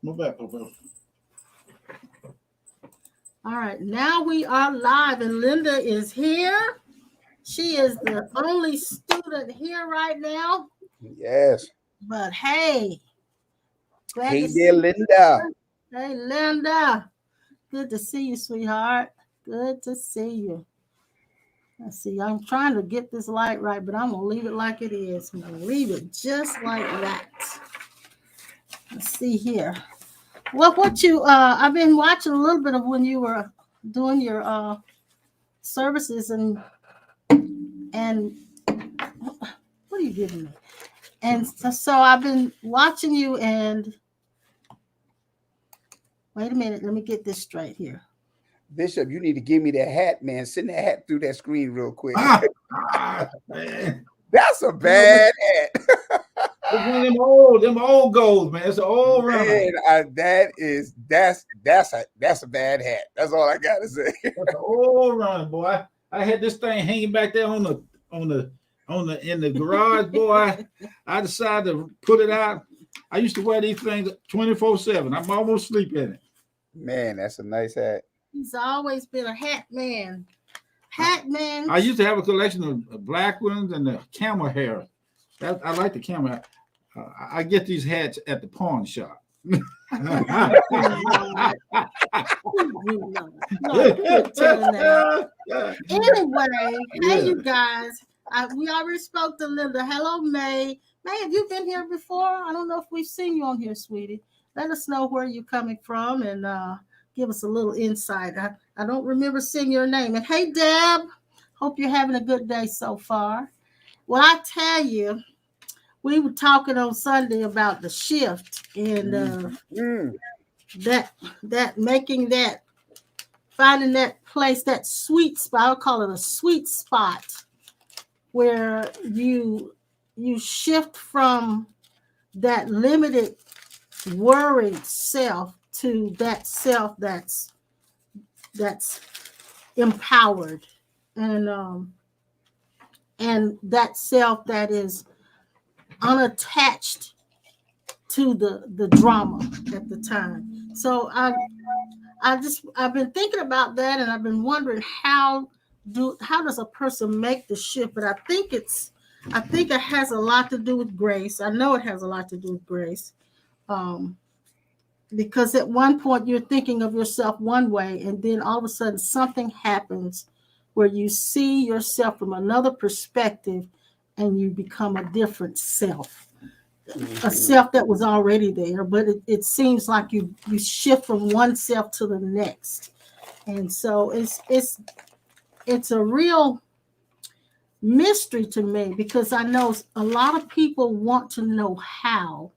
Move back, Papa. All right, now we are live, and Linda is here. She is the only student here right now. Yes. But hey, glad Hey to see there, you. Linda. Hey, Linda. Good to see you, sweetheart. Good to see you. Let's see. I'm trying to get this light right, but I'm gonna leave it like it is. I'm gonna leave it just like that. Let's see here. Well, what you I've been watching a little bit of when you were doing your services and what are you giving me? And so I've been watching you and wait a minute, let me get this straight here. Bishop, you need to give me that hat, man. Send that hat through that screen real quick. Man. That's a bad hat. It's one of them old goals, man. It's an old runner. Man, that's a bad hat. That's all I gotta say. That's an old runner, boy. I had this thing hanging back there in the garage, boy. I decided to put it out. I used to wear these things 24/7. I'm almost sleep in it. Man, that's a nice hat. He's always been a hat man. Hat man. I used to have a collection of black ones and the camel hair. I like the camel. I get these hats at the pawn shop. Anyway, hey you guys. We already spoke to Linda. Hello, May. May, have you been here before? I don't know if we've seen you on here, sweetie. Let us know where you're coming from and give us a little insight. I don't remember seeing your name. And hey, Deb, hope you're having a good day so far. Well, I tell you, we were talking on Sunday about the shift and finding that place, that sweet spot. I'll call it a sweet spot where you shift from that limited, worried self to that self that's empowered and that self that is unattached to the drama at the time. So I've been thinking about that, and I've been wondering how does a person make the shift? But I think it has a lot to do with grace. I know it has a lot to do with grace, because at one point you're thinking of yourself one way, and then all of a sudden something happens where you see yourself from another perspective, and you become a different self. A self that was already there, but it seems like you shift from one self to the next. And so it's a real mystery to me, because I know a lot of people want to know how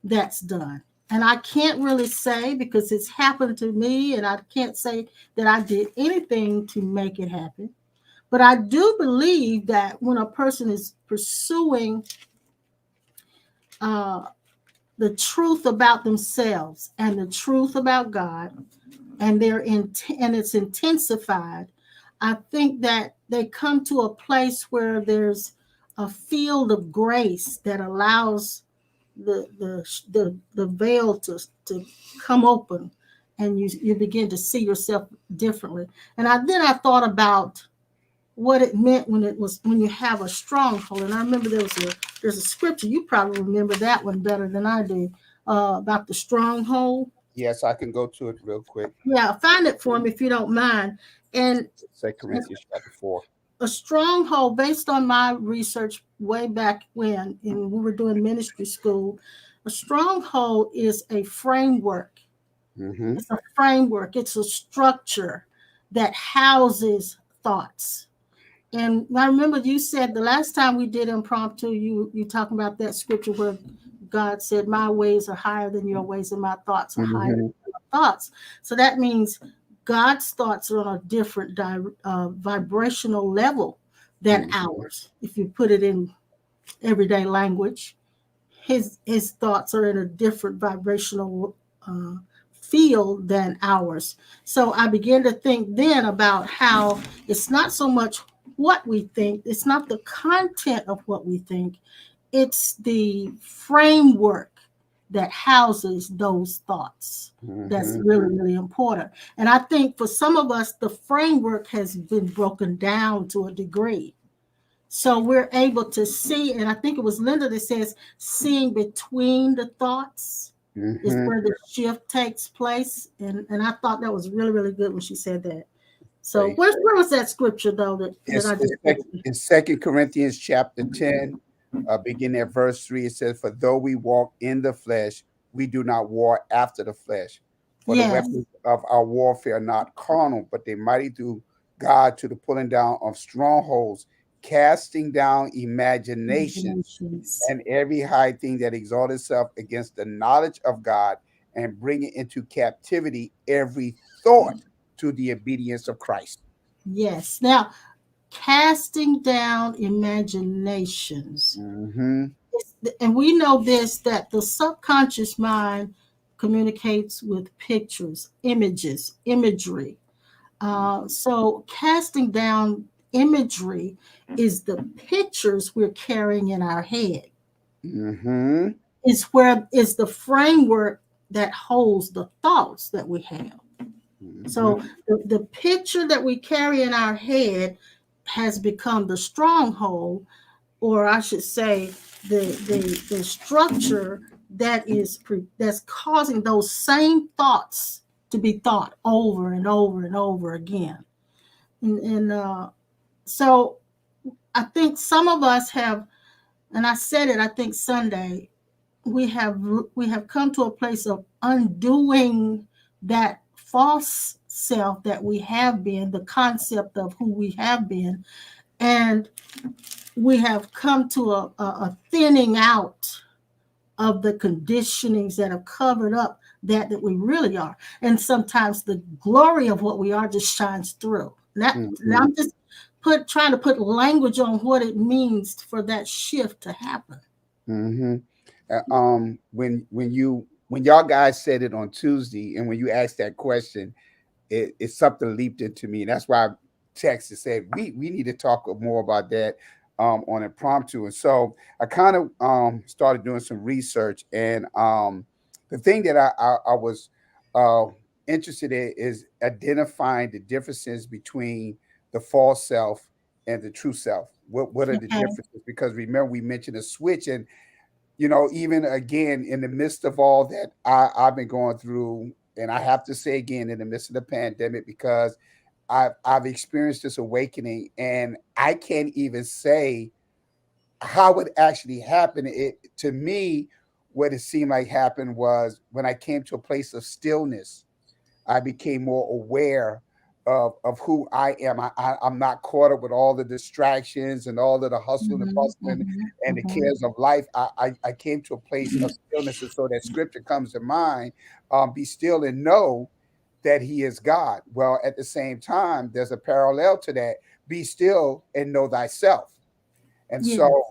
that's done. And I can't really say, because it's happened to me, and I can't say that I did anything to make it happen. But I do believe that when a person is pursuing the truth about themselves and the truth about God, and it's intensified, I think that they come to a place where there's a field of grace that allows the veil to come open, and you begin to see yourself differently. And then I thought about what it meant when you have a stronghold. And I remember there's a scripture, you probably remember that one better than I do, about the stronghold. Yes, I can go to it real quick. Yeah, find it for me if you don't mind. And 2 Corinthians chapter 4. A stronghold, based on my research way back when we were doing ministry school, a stronghold is a framework. Mm-hmm. It's a framework. It's a structure that houses thoughts. And I remember you said the last time we did Impromptu, you talking about that scripture where God said, my ways are higher than your ways, and my thoughts are higher than your thoughts. So that means God's thoughts are on a different vibrational level than ours. If you put it in everyday language, his thoughts are in a different vibrational field than ours. So I began to think then about how it's not so much what we think, it's not the content of what we think, it's the framework that houses those thoughts. That's Mhm. really, really important. And I think for some of us, the framework has been broken down to a degree. So we're able to see, and I think it was Linda that says, seeing between the thoughts is Mhm. where the shift takes place. And I thought that was really, really good when she said that. So Right. where was that scripture though that I just In 2 Corinthians chapter 10, beginning at verse 3, it says, "For though we walk in the flesh, we do not war after the flesh. For the yes, weapons of our warfare are not carnal, but they mighty through God to the pulling down of strongholds, casting down imaginations imaginations. and every high thing that exalts itself against the knowledge of God, and bringing into captivity every thought to the obedience of Christ." Yes. Now, casting down imaginations. Hmm. And we know this, that the subconscious mind communicates with pictures, images, imagery. So casting down imagery is the pictures we're carrying in our head. Hmm. Is where is the framework that holds the thoughts that we have. So Hmm. the picture that we carry in our head has become the stronghold, or I should say, the structure that's causing those same thoughts to be thought over and over and over again. And so I think some of us have, and I said it, I think Sunday, we have we have come to a place of undoing that false self that we have been, the concept of who we have been, and we have come to a thinning out of the conditionings that have covered up that we really are. And sometimes the glory of what we are just shines through. Now Hmm. I'm just trying to put language on what it means for that shift to happen. Hmm. When y'all guys said it on Tuesday, and when you asked that question, it's something leaped into me, and that's why I texted said we need to talk more about that on Impromptu. And so I kind of started doing some research, and the thing that I was uh, interested in is identifying the differences between the false self and the true self. What are the Okay. differences? Because remember we mentioned a switch, and even again, in the midst of all that I've been going through, and I have to say again, in the midst of the pandemic, because I've experienced this awakening, and I can't even say how it actually happened. It to me, what it seemed like happened was when I came to a place of stillness, I became more aware of who I am. I'm not caught up with all the distractions and all of the hustle and Mhm, bustle mhm, and the mhm. cares of life. I came to a place of stillness, and so that scripture comes to mind: "Be still and know that He is God." Well, at the same time, there's a parallel to that: "Be still and know thyself." And Yes, so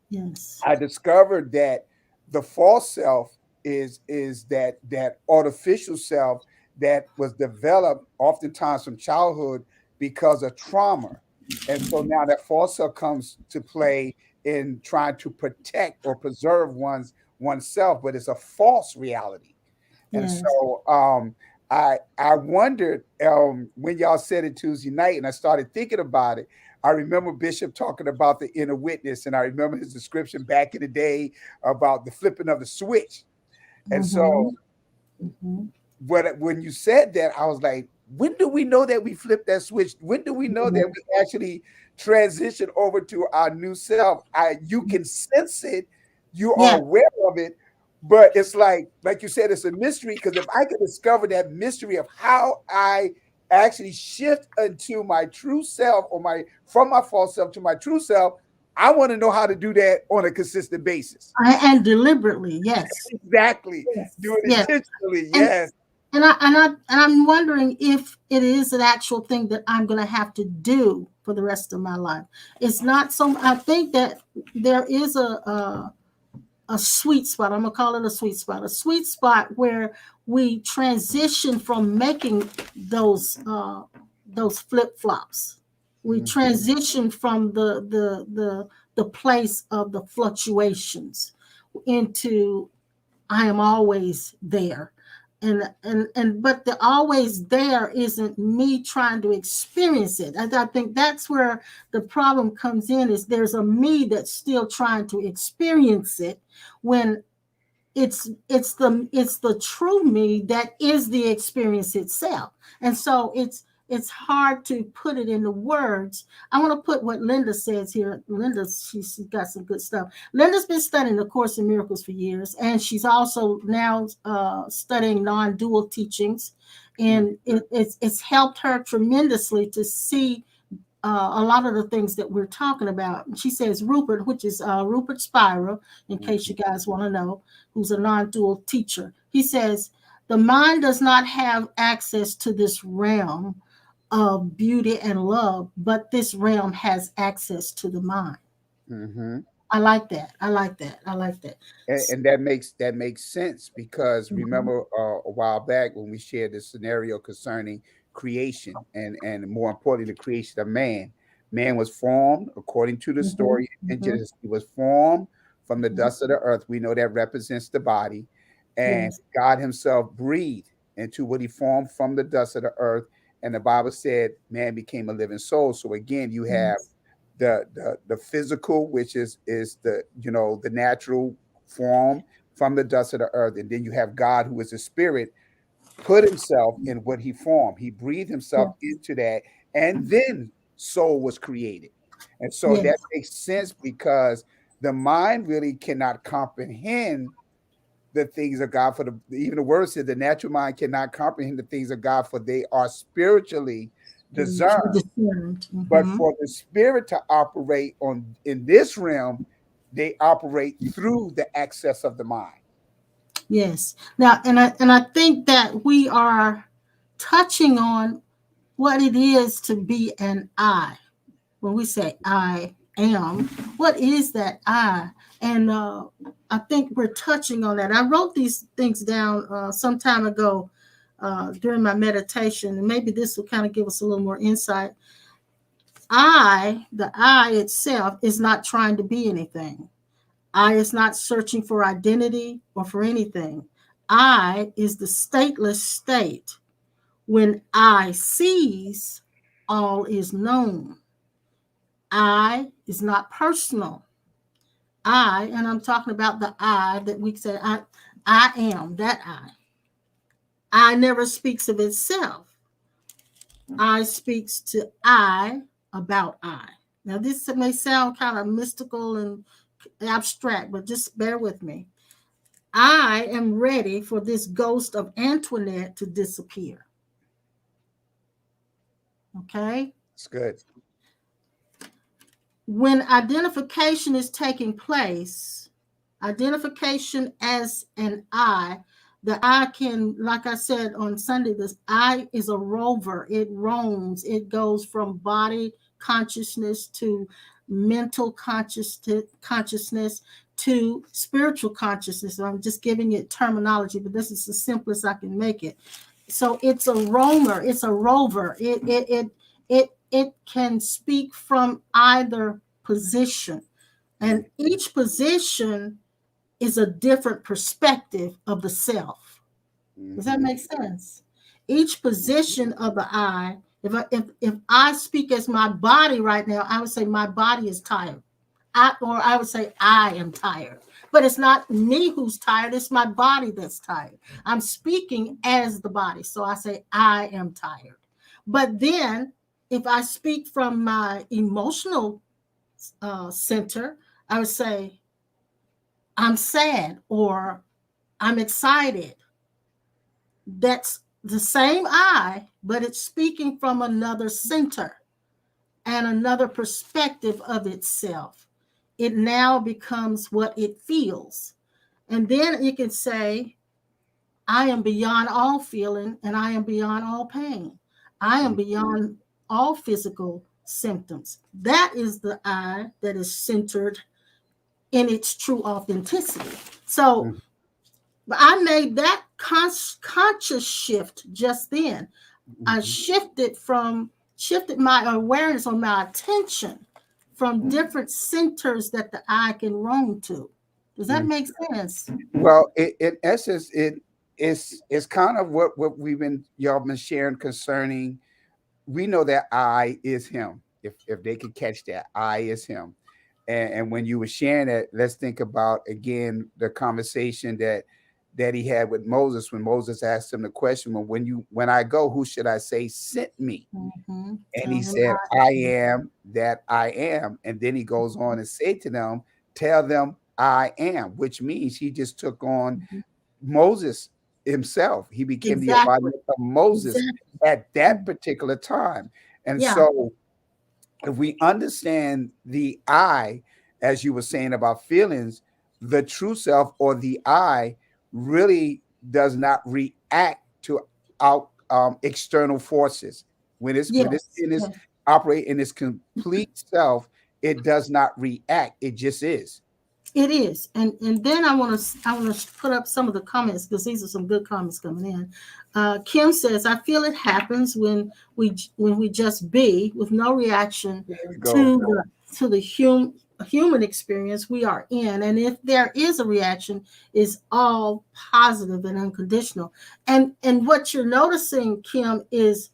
yes. I discovered that the false self is that artificial self that was developed oftentimes from childhood because of trauma. And so now that false self comes to play in trying to protect or preserve oneself, but it's a false reality. And Yes. so I wondered when y'all said it Tuesday night, and I started thinking about it. I remember Bishop talking about the inner witness, and I remember his description back in the day about the flipping of the switch. And so Mhm, mhm. when you said that, I was like, when do we know that we flipped that switch? When do we know that we actually transition over to our new self? You can sense it, you are Yeah. aware of it, but it's like you said, it's a mystery. Because if I could discover that mystery of how I actually shift into my true self, or my from my false self to my true self, I want to know how to do that on a consistent basis. And deliberately, yes. Exactly. Do Yes. it Yes. intentionally. And Yes. I'm wondering if it is an actual thing that I'm going to have to do for the rest of my life. It's not so. I think that there is a sweet spot. I'm gonna call it a sweet spot. A sweet spot where we transition from making those flip flops. We Mhm. transition from the place of the fluctuations into I am always there. And but the always there isn't me trying to experience it. I think that's where the problem comes in, is there's a me that's still trying to experience it, when it's the true me that is the experience itself. And so it's hard to put it into words. I want to put what Linda says here. Linda, she's got some good stuff. Linda's been studying the Course in Miracles for years, and she's also now studying non-dual teachings, and it's helped her tremendously to see a lot of the things that we're talking about. She says Rupert, which is Rupert Spira, in case you guys want to know, who's a non-dual teacher. He says, the mind does not have access to this realm of beauty and love, but this realm has access to the mind. Mm-hmm. I like that. I like that. I like that. And that makes sense, because remember a while back when we shared this scenario concerning creation, and more importantly, the creation of man. Man was formed according to the story in Genesis. He was formed from the dust of the earth. We know that represents the body, and God himself breathed into what he formed from the dust of the earth. And the Bible said man became a living soul. So again, you have the physical, which is the, you know, the natural form from the dust of the earth, and then you have God, who is a spirit, put himself in what he formed. He breathed himself into that, and then soul was created. And so that makes sense, because the mind really cannot comprehend the things of God. For even the word said the natural mind cannot comprehend the things of God, for they are spiritually discerned. But for the spirit to operate in this realm, they operate through the access of the mind. Yes. Now, and I think that we are touching on what it is to be an I. When we say I am, what is that I? And I think we're touching on that. I wrote these things down some time ago during my meditation, and maybe this will kind of give us a little more insight. The I itself is not trying to be anything. I is not searching for identity or for anything. I is the stateless state. When I sees, all is known. I is not personal. And I'm talking about the I that we say, I am, that I never speaks of itself. I speaks to I about I. Now, this may sound kind of mystical and abstract, but just bear with me. I am ready for this ghost of Antoinette to disappear. Okay? It's good. When identification is taking place, identification as an I, the I can, like I said on Sunday, this I is a rover. It roams. It goes from body consciousness to mental consciousness to spiritual consciousness. I'm just giving it terminology, but this is the simplest I can make it. So it's a roamer. It's a rover. It can speak from either position, and each position is a different perspective of the self. Does that make sense? Each position of the I, if I speak as my body right now, I would say my body is tired. I would say I am tired. But it's not me who's tired, it's my body that's tired. I'm speaking as the body, so I say I am tired. But then if I speak from my emotional center, I would say I'm sad or I'm excited. That's the same I, but it's speaking from another center and another perspective of itself. It now becomes what it feels. And then it can say, I am beyond all feeling and I am beyond all pain. I am beyond all physical symptoms. That is the I that is centered in its true authenticity. So I made that conscious shift just then. I shifted my awareness or my attention from different centers that the I can roam to. Does that make sense? Well, in essence, it's kind of what y'all been sharing concerning. We know that I is him. If they could catch that, I is him. And when you were sharing that, let's think about again the conversation that he had with Moses when Moses asked him the question, well, when I go, who should I say sent me? Mm-hmm. And he said, I am that I am. And then he goes on and say to them, tell them I am, which means he just took on Moses himself. He became the embodiment of Moses at that particular time. And so if we understand the I, as you were saying about feelings, the true self or the I really does not react to out external forces. When it's operate in its complete self, it does not react. It just is. It is, and then I want to put up some of the comments because these are some good comments coming in. Kim says, "I feel it happens when we just be with no reaction to the human experience we are in, and if there is a reaction, is all positive and unconditional. And what you're noticing, Kim, is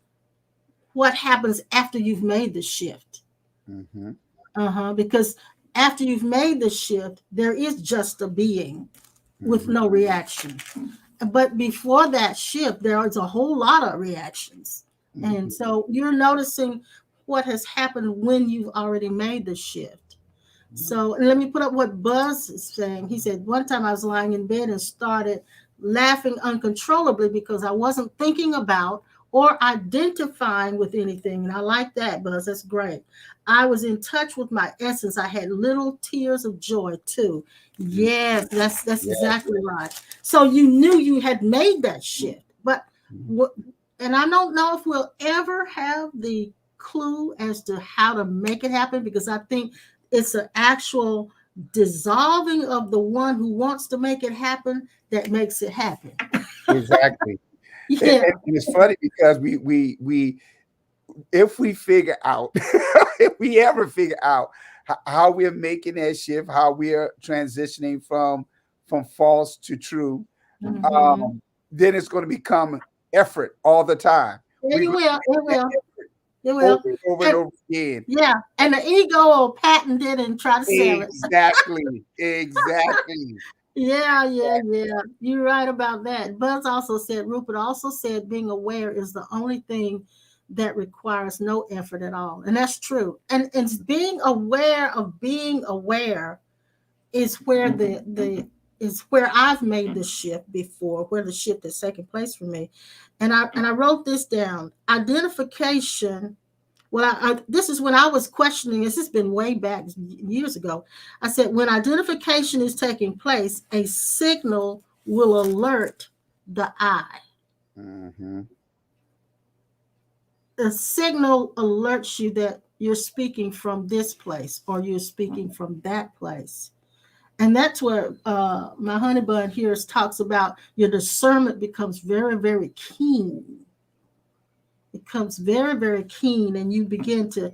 what happens after you've made the shift. Because after you've made the shift, there is just a being with no reaction. But before that shift, there is a whole lot of reactions. And so you're noticing what has happened when you've already made the shift. So let me put up what Buzz is saying. He said, one time I was lying in bed and started laughing uncontrollably because I wasn't thinking about or identifying with anything. And I like that, Buzz. That's great. I was in touch with my essence. I had little tears of joy too. Yes, that's exactly right. So you knew you had made that shift. But and I don't know if we'll ever have the clue as to how to make it happen, because I think it's an actual dissolving of the one who wants to make it happen that makes it happen. Exactly. Yeah. And it's funny because we if we figure out if we ever figure out how we're making that shift, how we are transitioning from false to true, then it's going to become effort all the time. Yeah, it will. It will. Over and over again. Yeah, and the ego will patent it and try to sell it. Exactly. Yeah. You're right about that. Buzz also said, Rupert also said, being aware is the only thing that requires no effort at all. And that's true. And it's being aware of being aware is where is where I've made the shift before, where the shift has taken place for me. And I wrote this down. Identification. Well, this is when I was questioning this. It's been way back years ago. I said, when identification is taking place, a signal will alert the I. The signal alerts you that you're speaking from this place or you're speaking from that place. And that's where my honey bun here talks about your discernment becomes very, very keen. It becomes very, very keen, and you begin to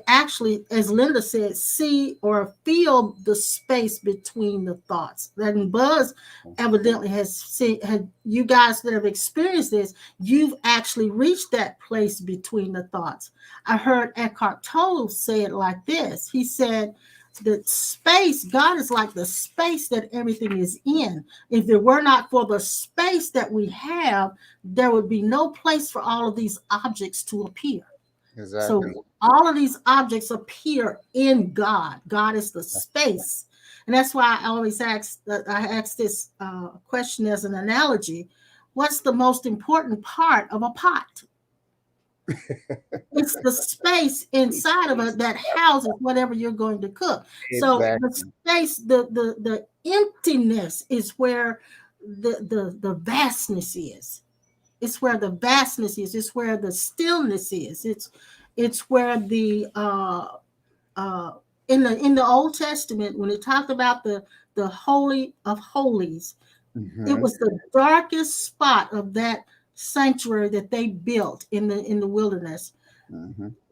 actually, as Linda said, see or feel the space between the thoughts. And Buzz evidently has seen, you guys that have experienced this, you've actually reached that place between the thoughts. I heard Eckhart Tolle say it like this. He said, the space, God is like the space that everything is in. If it were not for the space that we have, there would be no place for all of these objects to appear. Exactly. So all of these objects appear in God. God is the space. And that's why I always ask this question as an analogy. What's the most important part of a pot? It's the space inside of it that houses whatever you're going to cook. Exactly. So the space, the emptiness is where the vastness is. It's where the vastness is. It's where the stillness is. It's where the in the Old Testament, when it talked about the Holy of Holies, it was the darkest spot of that sanctuary that they built in the wilderness.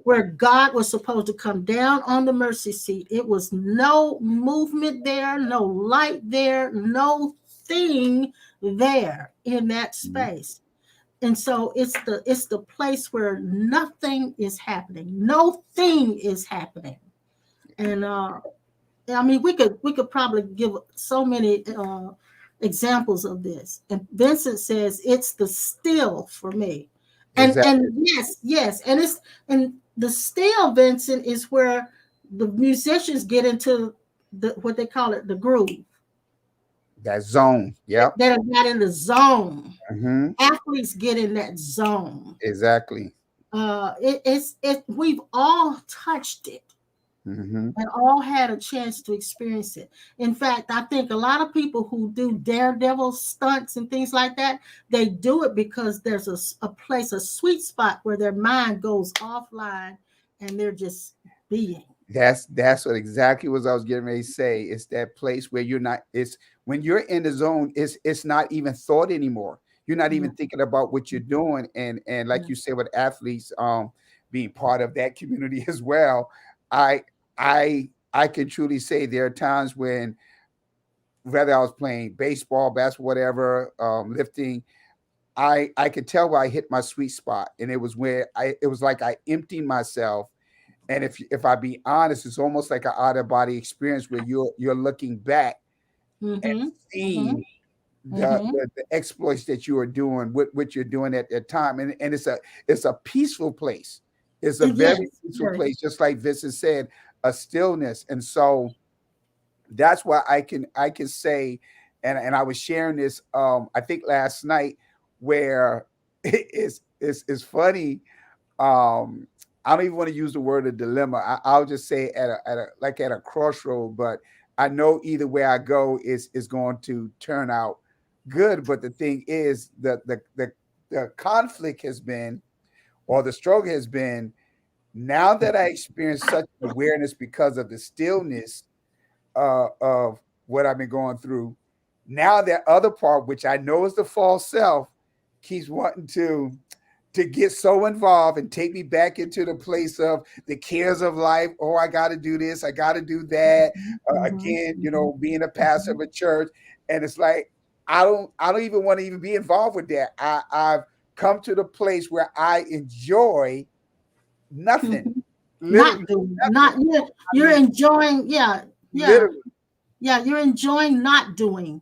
where God was supposed to come down on the mercy seat. It was no movement there, no light there, no thing there in that space. And so it's the place where nothing is happening. No thing is happening. And I mean, we could probably give so many examples of this. And Vincent says it's the still for me. And yes, and the still, Vincent, is where the musicians get into what they call it, the groove. That zone. Yep. That are not in the zone. Mm-hmm. Athletes get in that zone. Exactly. We've all touched it. Mm-hmm. And all had a chance to experience it. In fact, I think a lot of people who do daredevil stunts and things like that, they do it because there's a place, a sweet spot where their mind goes offline and they're just being. That's what exactly what I was getting ready to say. It's that place where you're not. It's when you're in the zone. It's not even thought anymore. You're not even thinking about what you're doing. And like you said, with athletes, being part of that community as well, I can truly say there are times when, whether I was playing baseball, basketball, whatever, lifting, I could tell where I hit my sweet spot, and it was where it was like I emptied myself. And if I be honest, it's almost like an out of body experience where you're looking back and seeing the exploits that you are doing, what you're doing at that time, and it's a peaceful place. It's a very peaceful place, just like Vincent said, a stillness. And so that's why I can say, and I was sharing this I think last night, where it's funny. I don't even want to use the word of dilemma. I'll just say at a crossroad, but I know either way I go is going to turn out good. But the thing is that the conflict has been, or the struggle has been, now that I experienced such awareness because of the stillness of what I've been going through. Now that other part, which I know is the false self, keeps wanting to get so involved and take me back into the place of the cares of life. Oh, I got to do this. I got to do that. Again, being a pastor of a church. And it's like, I don't even want to even be involved with that. I've come to the place where I enjoy nothing. Not doing, you're enjoying, literally. You're enjoying not doing.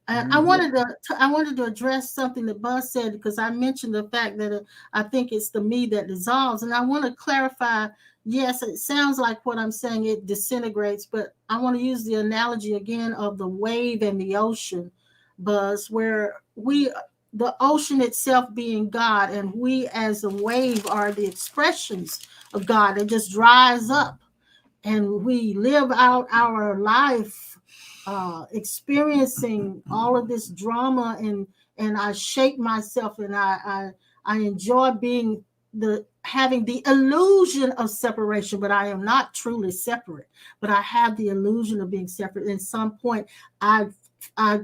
I wanted to address something that Buzz said, because I mentioned the fact that I think it's the me that dissolves, and I want to clarify. Yes, it sounds like what I'm saying, it disintegrates, but I want to use the analogy again of the wave and the ocean, Buzz, where the ocean itself being God, and we as a wave are the expressions of God. It just dries up, and we live out our life experiencing all of this drama, and I shake myself, and I enjoy being having the illusion of separation, but I am not truly separate, but I have the illusion of being separate. At some point I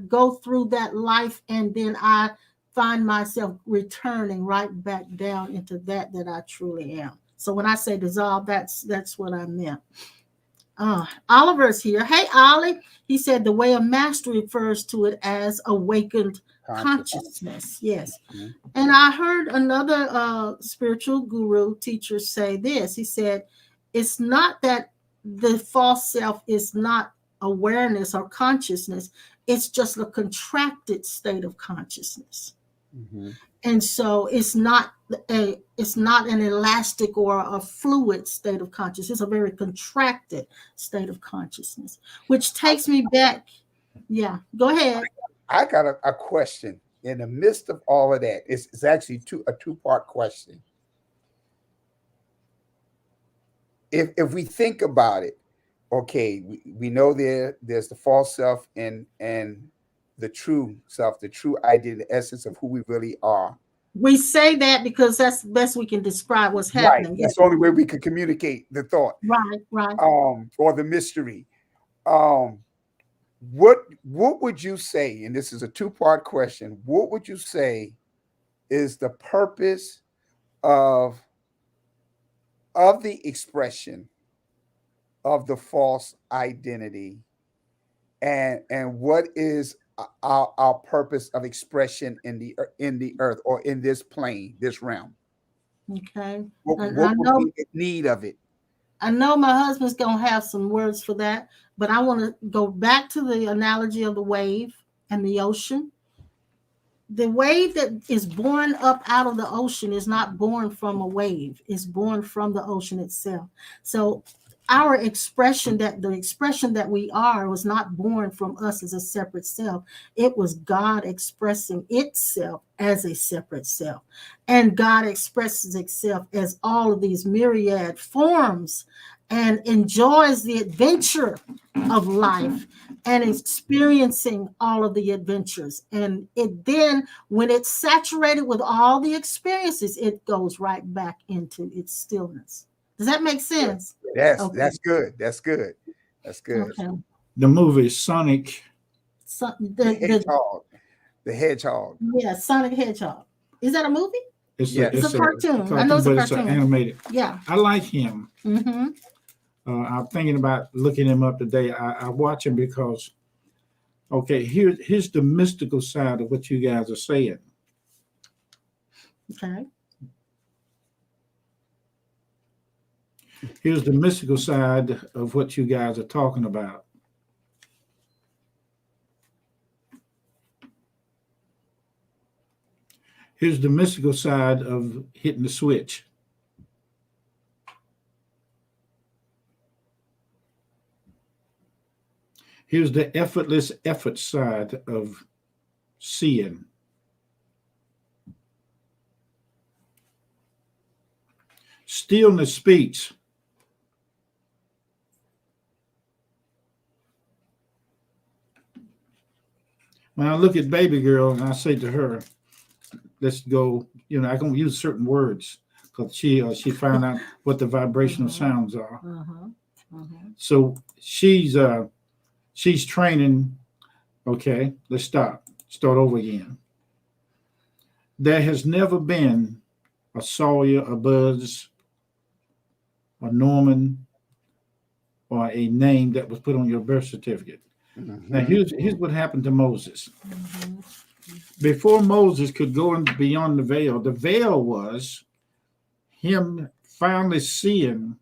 go through that life, and then I find myself returning right back down into that I truly am. So when I say dissolve, that's what I meant. Oliver's here. Hey, Ollie. He said the way of mastery refers to it as awakened consciousness. Yes. Mm-hmm. And I heard another spiritual guru teacher say this. He said, it's not that the false self is not awareness or consciousness. It's just a contracted state of consciousness. Mm-hmm. And so it's not an elastic or a fluid state of consciousness. It's a very contracted state of consciousness, which takes me back. Yeah, go ahead. I got a question in the midst of all of that. It's actually a two-part question. If we think about it, okay, we know there's the false self and the true self, the true identity, the essence of who we really are. We say that because that's the best we can describe what's happening. Right. That's the only way we can communicate the thought. Right. Or the mystery. What would you say, and this is a two-part question, what would you say is the purpose of of the expression of the false identity, and what is our purpose of expression in the earth, or in this plane, this realm? Okay. What And would be the need of it? I know my husband's going to have some words for that, but I want to go back to the analogy of the wave and the ocean. The wave that is born up out of the ocean is not born from a wave. It's born from the ocean itself. So our expression, that the expression that we are, was not born from us as a separate self. It was God expressing itself as a separate self. And God expresses itself as all of these myriad forms and enjoys the adventure of life and experiencing all of the adventures. And it then, when it's saturated with all the experiences, it goes right back into its stillness. Does that make sense? Yes, Okay. that's good. That's good. That's good. Okay. The movie Sonic. So The hedgehog. The hedgehog. yeah, Sonic Hedgehog. Is that a movie? It's Yes. It's a cartoon. I know it's a but it's cartoon. animated. Yeah. I like him. Mm-hmm. I'm thinking about looking him up today. I watch him because, okay, here's the mystical side of what you guys are saying. Okay. Here's the mystical side of what you guys are talking about. Here's the mystical side of hitting the switch. Here's the effortless effort side of seeing. Stillness speaks. When I look at baby girl and I say to her, let's go, I can use certain words because she found out what the vibrational sounds are. So she's training. Okay, let's start over again. There has never been a Sawyer, a Buzz, a Norman, or a name that was put on your birth certificate. Now here's what happened to Moses. Before Moses could go beyond the veil was him finally seeing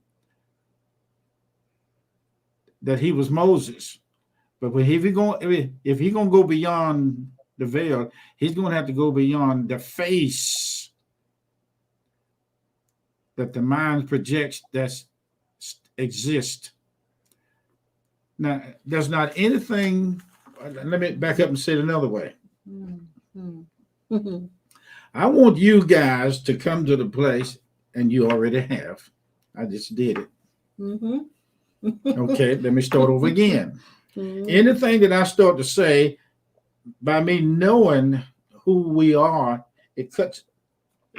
that he was Moses. But if he's gonna go beyond the veil, he's gonna have to go beyond the face that the mind projects that exists. Now, there's not anything. Let me back up and say it another way. I want you guys to come to the place, and you already have. I just did it. Okay, let me start over again. Anything that I start to say, by me knowing who we are, it cuts.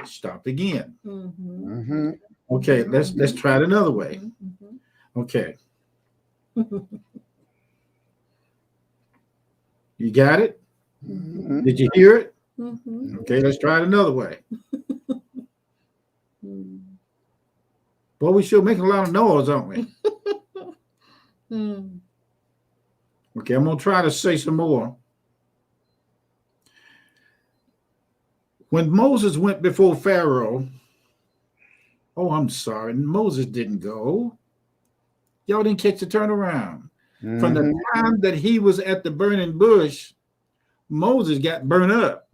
Stop again. Okay, let's try it another way. Okay. You got it? Did you hear it? Okay, let's try it another way. Boy, we sure making a lot of noise, aren't we? Okay, I'm going to try to say some more. When Moses went before Pharaoh, I'm sorry, Moses didn't go. Y'all didn't catch the turnaround. From the time that he was at the burning bush, Moses got burned up.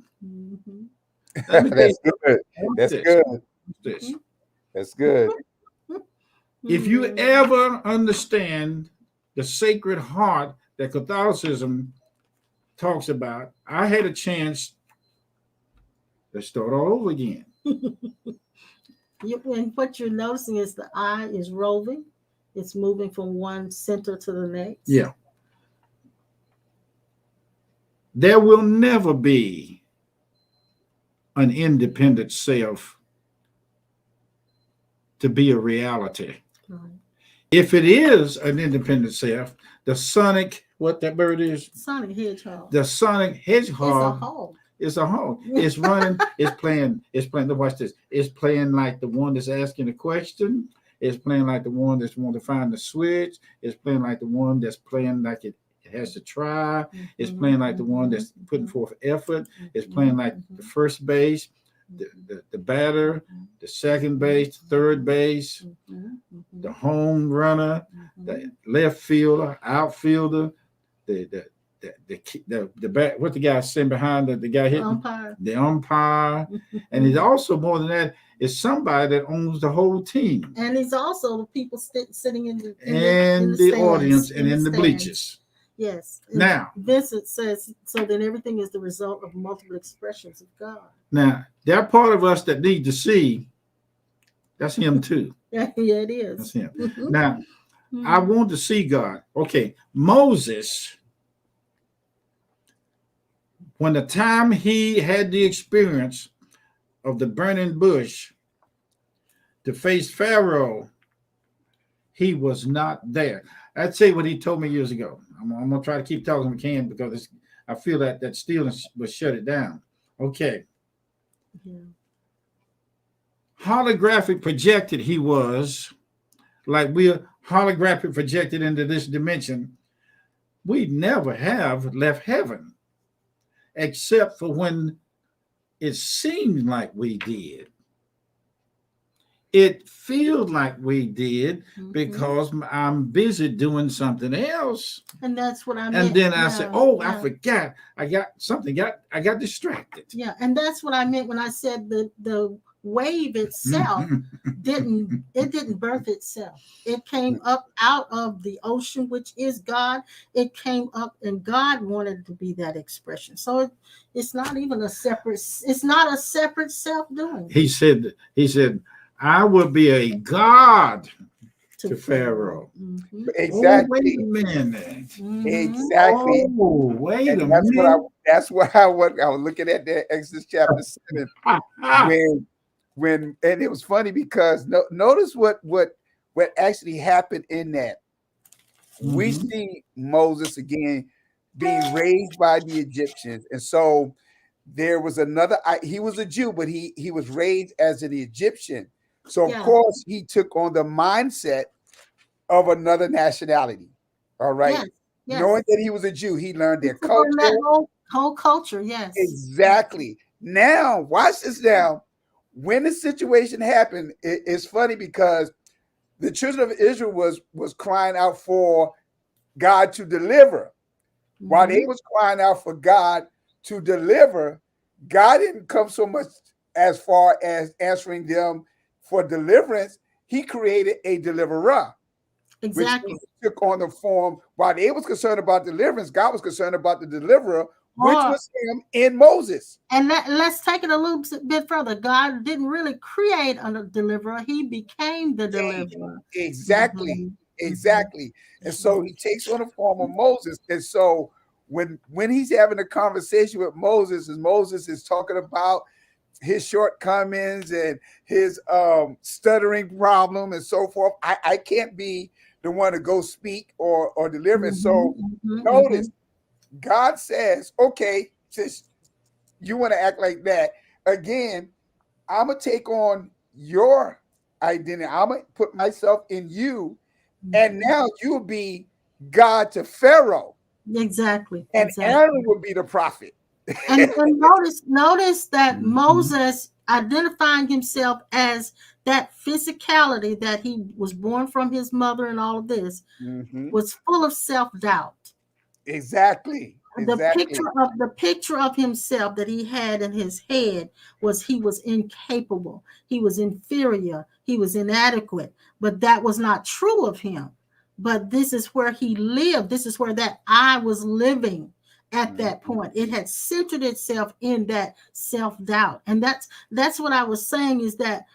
That's good. That's good. That's good. If you ever understand the Sacred Heart that Catholicism talks about, I had a chance to start all over again. And what you're noticing is the eye is roving. It's moving from one center to the next. Yeah. There will never be an independent self to be a reality. Right. If it is an independent self, the sonic, what that bird is? Sonic hedgehog. The sonic hedgehog. It's a hog. It's a hog. It's running. It's playing. Watch this. It's playing like the one that's asking a question. It's playing like the one that's want to find the switch. It's playing like the one that's playing like it has to try. It's playing like the one that's putting forth effort. It's playing like the first base, the batter, the second base, the third base, the home runner, the left fielder, outfielder, the back. What the guy sitting behind the guy hitting the umpire, and he's also more than that. It's somebody that owns the whole team, and he's also the people sitting in the stands, audience and in the bleachers. Yes. Now, Vincent says, so then everything is the result of multiple expressions of God. Now, that part of us that need to see, that's him too. Yeah, it is. That's him. Now, I want to see God. Okay, Moses, when the time he had the experience of the burning bush to face Pharaoh, he was not there. I'd say what he told me years ago. I'm going to try to keep talking if I can because I feel that stillness will shut it down. Okay. Yeah. Holographic projected he was, like we're holographic projected into this dimension. We never have left heaven except for when it seemed like we did. It feels like we did because I'm busy doing something else. And that's what I meant. And then I said, I forgot. I got distracted. Yeah, and that's what I meant when I said the wave itself didn't birth itself. It came up out of the ocean, which is God. It came up and God wanted to be that expression. So it's not even a separate self doing. He said, I will be a God to Pharaoh. Exactly. Oh, wait a minute. Exactly. Oh, wait a minute. That's what I was looking at there, Exodus chapter 7. when and it was funny because notice what actually happened in that. We see Moses again being raised by the Egyptians, and so there was another. He was a Jew, but he was raised as an Egyptian. So of course he took on the mindset of another nationality. All right. Yes. Knowing that he was a Jew, he learned their culture. That whole culture, yes. Exactly. Now, watch this now. When the situation happened, it's funny because the children of Israel was crying out for God to deliver. While they was crying out for God to deliver, God didn't come so much as far as answering them for deliverance. He created a deliverer. Exactly. Which took on the form. While they was concerned about deliverance, God was concerned about the deliverer, which was him in Moses. And let's take it a little bit further. God didn't really create a deliverer. He became the deliverer. Exactly. Exactly. And so he takes on the form of Moses. And so when he's having a conversation with Moses, and Moses is talking about his shortcomings and his stuttering problem and so forth, I can't be the one to go speak or deliver. So notice God says, okay, since you want to act like that, again, I'm going to take on your identity. I'm going to put myself in you. And now you'll be God to Pharaoh. Exactly. And Aaron will be the prophet. And notice that Moses identifying himself as that physicality that he was born from his mother and all of this was full of self-doubt. Exactly. The picture of himself that he had in his head was he was incapable, he was inferior, he was inadequate, but that was not true of him. But this is where he lived. This is where that I was living at that point. It had centered itself in that self-doubt. And that's what I was saying, is that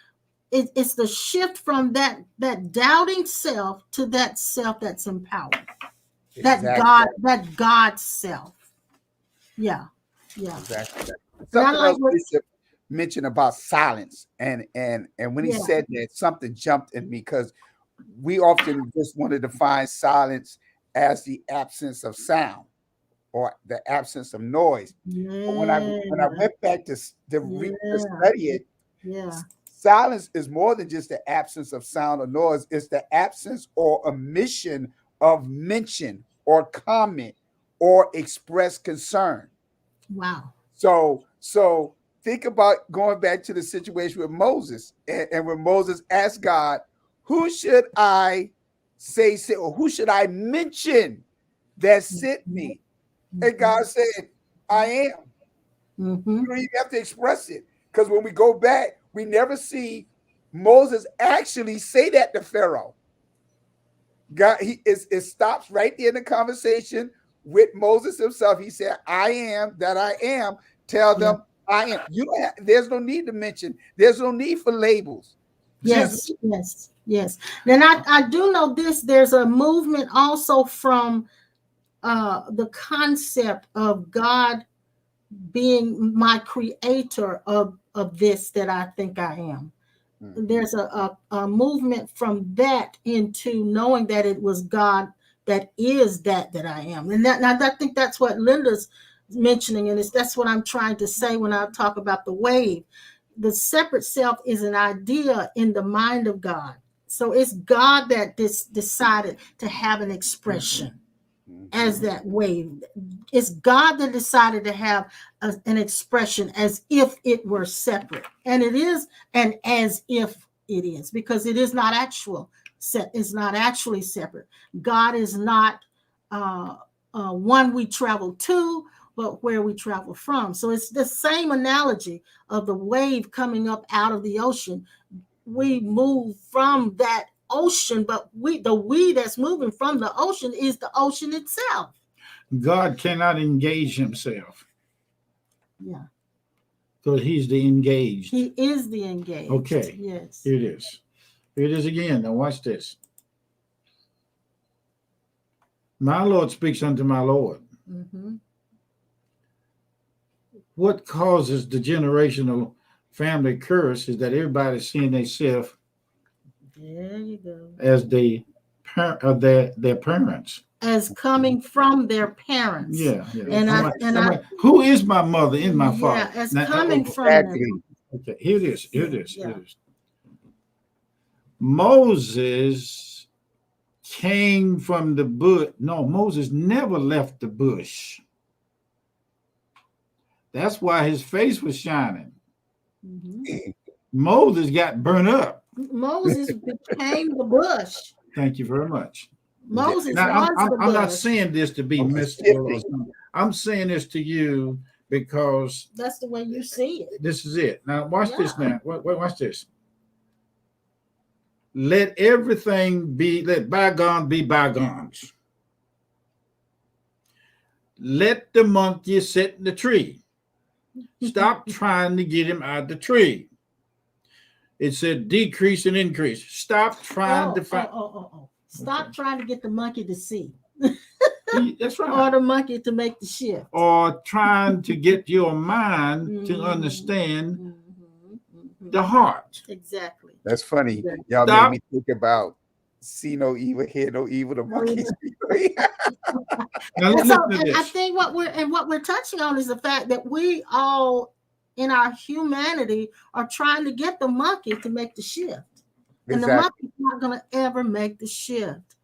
it's the shift from that doubting self to that self that's empowered. Exactly. That God self. Yeah. Exactly. Something else Bishop mentioned about silence. And when he said that, something jumped in me, because we often just want to define silence as the absence of sound or the absence of noise. But when I went back to study it, silence is more than just the absence of sound or noise. It's the absence or omission of mention or comment or express concern. Wow. So think about going back to the situation with Moses, and when Moses asked God, who should I say, or who should I mention that sent me? And God said, I am. Mm-hmm. You don't even have to express it. Because when we go back, we never see Moses actually say that to Pharaoh. God, it stops right there in the conversation with Moses himself. He said, I am that I am. Tell them I am. You don't have, there's no need to mention, there's no need for labels. Yes, yes. Then I do know this. There's a movement also from the concept of God being my creator of this that I think I am. Mm-hmm. There's a movement from that into knowing that it was God that is that I am. And that, now I think that's what Linda's mentioning, and that's what I'm trying to say when I talk about the wave. The separate self is an idea in the mind of God. So it's God that decided to have an expression as that wave. It's God that decided to have an expression as if it were separate. And it is, and as if it is, because it is not actual. It's not actually separate. God is not one we travel to, but where we travel from. So it's the same analogy of the wave coming up out of the ocean. We move from that ocean, but the we that's moving from the ocean is the ocean itself. God cannot engage himself. Yeah. Because he's the engaged. He is the engaged. Okay. Yes. Here it is. Here it is again. Now watch this. My Lord speaks unto my Lord. Mm-hmm. What causes the generational family curse is that everybody's seeing themselves there you go as their parents, as coming from their parents. Yeah. And who is my mother and my father? As now, coming from them. Okay, here it is. Moses came from the bush. No, Moses never left the bush. That's why his face was shining. Mm-hmm. Moses got burnt up. Moses became the bush. Thank you very much. Moses now, was the bush. I'm not saying this to be mystical. I'm saying this to you because that's the way you see it. This is it. Now, watch this now. Watch this. Let bygones be bygones. Let the monkey sit in the tree. Stop trying to get him out of the tree. It said decrease and increase. Stop trying to find. Stop trying to get the monkey to see. That's right. Or the monkey to make the shift. Or trying to get your mind to understand the heart. Exactly. That's funny. Y'all made me think about see no evil, hear no evil, the monkey speak no evil. I think what we're touching on is the fact that we all in our humanity are trying to get the monkey to make the shift. And the monkey's not going to ever make the shift.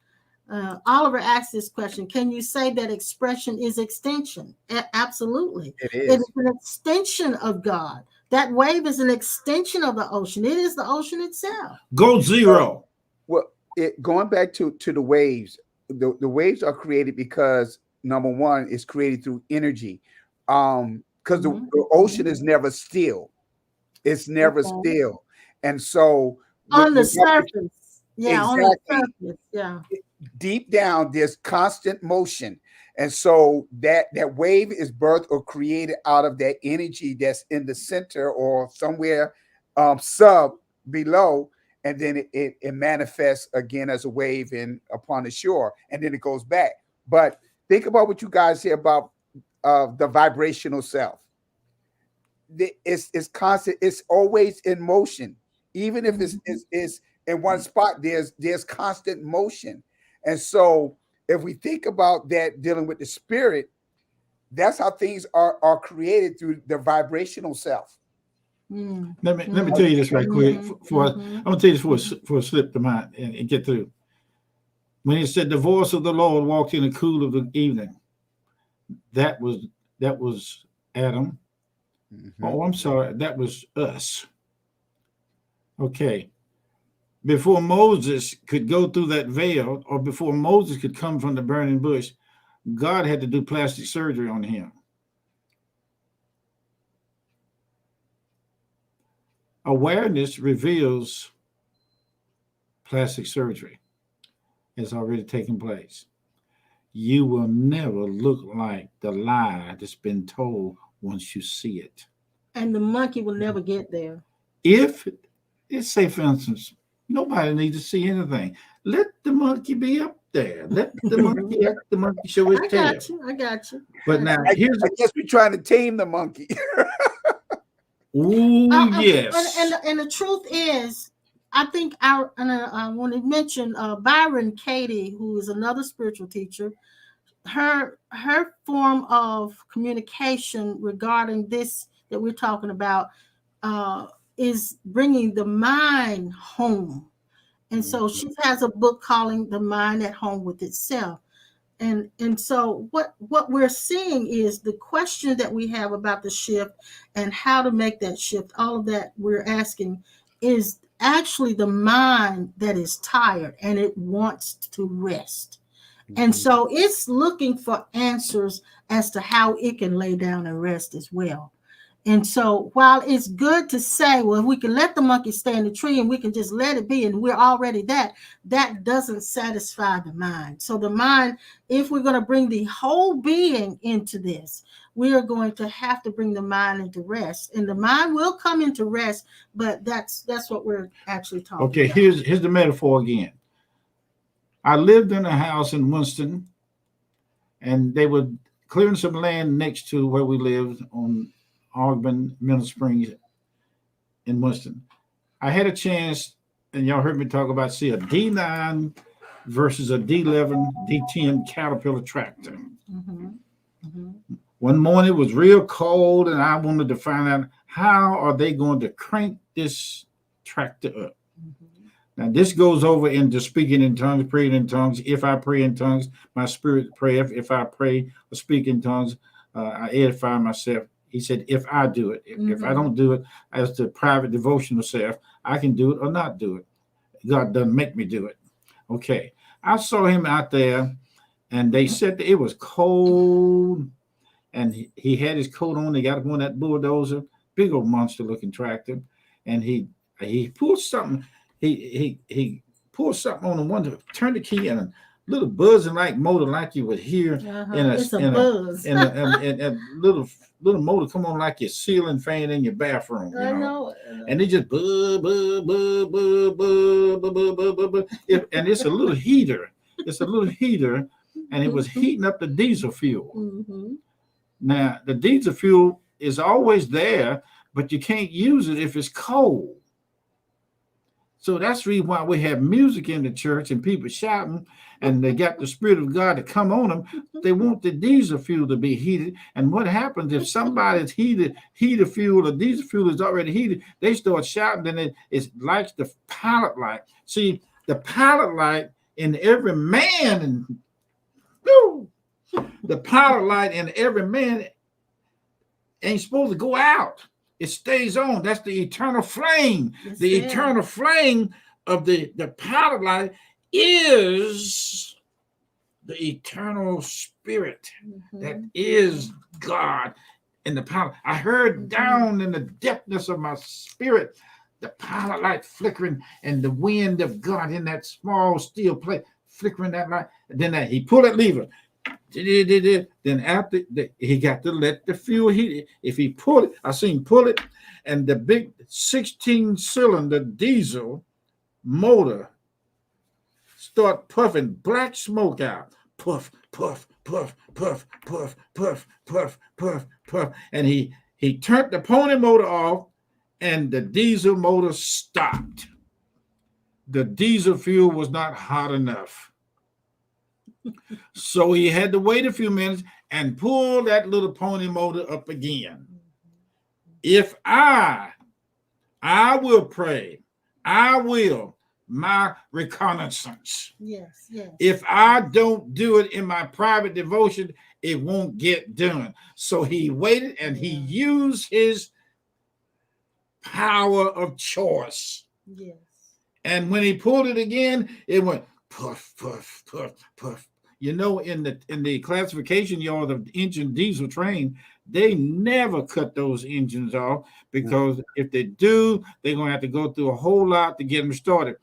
Oliver asked this question: can you say that expression is extension? Absolutely. It is. It's an extension of God. That wave is an extension of the ocean. It is the ocean itself. Go zero. Well, going back to the waves, the waves are created because number one, it's created through energy. Because the ocean is never still. It's never still. And so on the surface. Yeah, exactly. On the surface. Yeah. Deep down, there's constant motion. And so that wave is birthed or created out of that energy that's in the center or somewhere sub below. And then it manifests again as a wave upon the shore. And then it goes back. But think about what you guys say about the vibrational self. It's constant. It's always in motion. Even if it's in one spot, there's constant motion. And so if we think about that dealing with the spirit, that's how things are created through the vibrational self. Let me tell you this right quick. I'm gonna tell you this for a slip to mind and get through. When he said, "The voice of the Lord walked in the cool of the evening," that was Adam. Oh, I'm sorry, that was us. Okay. Before Moses could go through that veil, or before Moses could come from the burning bush, God had to do plastic surgery on him. Awareness reveals plastic surgery has already taken place. You will never look like the lie that's been told once you see it. And the monkey will never get there. If it's say, for instance, nobody needs to see anything. Let the monkey be up there. Let the monkey show his tail. I got you. But now I guess we're trying to tame the monkey. Ooh, yes. And the truth is, I think I want to mention Byron Katie, who is another spiritual teacher. Her form of communication regarding this that we're talking about is bringing the mind home. And so she has a book calling The Mind at Home with Itself. And so what we're seeing is the question that we have about the shift and how to make that shift, all of that we're asking is actually the mind that is tired and it wants to rest. And so it's looking for answers as to how it can lay down and rest as well. And so while it's good to say, well, we can let the monkey stay in the tree and we can just let it be and we're already that doesn't satisfy the mind. So the mind, if we're going to bring the whole being into this, we are going to have to bring the mind into rest. And the mind will come into rest, but that's what we're actually talking about. Here's the metaphor again. I lived in a house in Winston, and they were clearing some land next to where we lived on Ogden, Middle Springs in Winston. I had a chance, and y'all heard me talk about, see a D9 versus a D11, D10 Caterpillar tractor. One morning it was real cold, and I wanted to find out how are they going to crank this tractor up. Now, this goes over into speaking in tongues, praying in tongues. If I pray in tongues, my spirit prayeth. If I pray or speak in tongues, I edify myself. He said, if I do it, if I don't do it as the private devotional self, I can do it or not do it. God doesn't make me do it. Okay. I saw him out there, and they said that it was cold, and he had his coat on. They got him on that bulldozer, big old monster looking tractor, and he pulled something. He pulled something on the one to turn the key, and a little buzzing like motor, like you would hear in a little motor come on like your ceiling fan in your bathroom. You know? And they just and it's a little heater. It's a little heater, and it was heating up the diesel fuel. Now the diesel fuel is always there, but you can't use it if it's cold. So that's the reason why we have music in the church and people shouting, and they got the Spirit of God to come on them. They want the diesel fuel to be heated. And what happens if somebody's heated fuel or diesel fuel is already heated? They start shouting, and it lights the pilot light. See, the pilot light in every man, the pilot light in every man ain't supposed to go out. It stays on. That's the eternal flame. Yes, the eternal flame of the pilot light is the eternal spirit that is God in the pilot. I heard down in the depthness of my spirit the pilot light flickering and the wind of God in that small steel plate flickering that light. And then he pulled that lever. Then after he got to let the fuel heat. If he pull it, I seen pull it, and the big 16-cylinder diesel motor start puffing black smoke out. Puff, puff, puff, puff, puff, puff, puff, puff, puff. And he turned the pony motor off, and the diesel motor stopped. The diesel fuel was not hot enough. So he had to wait a few minutes and pull that little pony motor up again. If I I will pray. I will my reconnaissance. Yes, yes. If I don't do it in my private devotion, it won't get done. So he waited and he used his power of choice. Yes. And when he pulled it again, it went puff, puff, puff, puff. You know, in the classification, y'all, the engine diesel train, they never cut those engines off, because if they do, they're gonna have to go through a whole lot to get them started.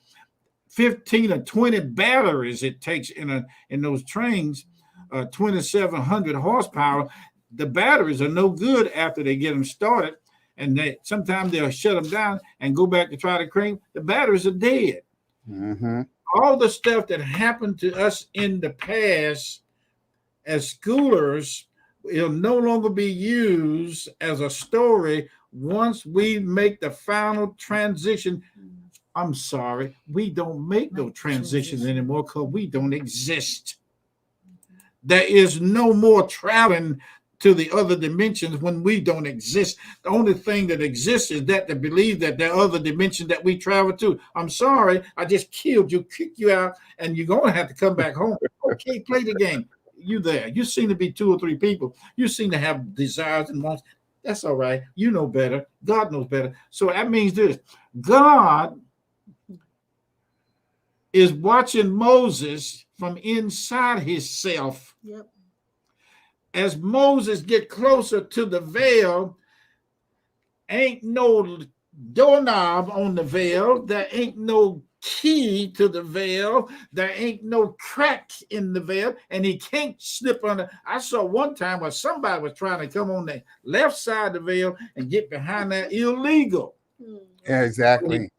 15 or 20 batteries it takes in those trains, 2,700 horsepower. The batteries are no good after they get them started, and they sometimes they'll shut them down and go back to try to crank. The batteries are dead. Mm-hmm. All the stuff that happened to us in the past as schoolers will no longer be used as a story once we make the final transition. I'm sorry, we don't make no transitions anymore because we don't exist. There is no more traveling to the other dimensions when we don't exist. The only thing that exists is that to believe that there are other dimensions that we travel to. I'm sorry, I just killed you, kicked you out, and you're going to have to come back home. Okay, play the game. You there. You seem to be 2 or 3 people. You seem to have desires and wants. That's all right. You know better. God knows better. So that means this. God is watching Moses from inside himself. Yep. As Moses get closer to the veil, ain't no doorknob on the veil. There ain't no key to the veil. There ain't no crack in the veil, and he can't slip under. I saw one time where somebody was trying to come on the left side of the veil and get behind that illegal. Yeah, exactly.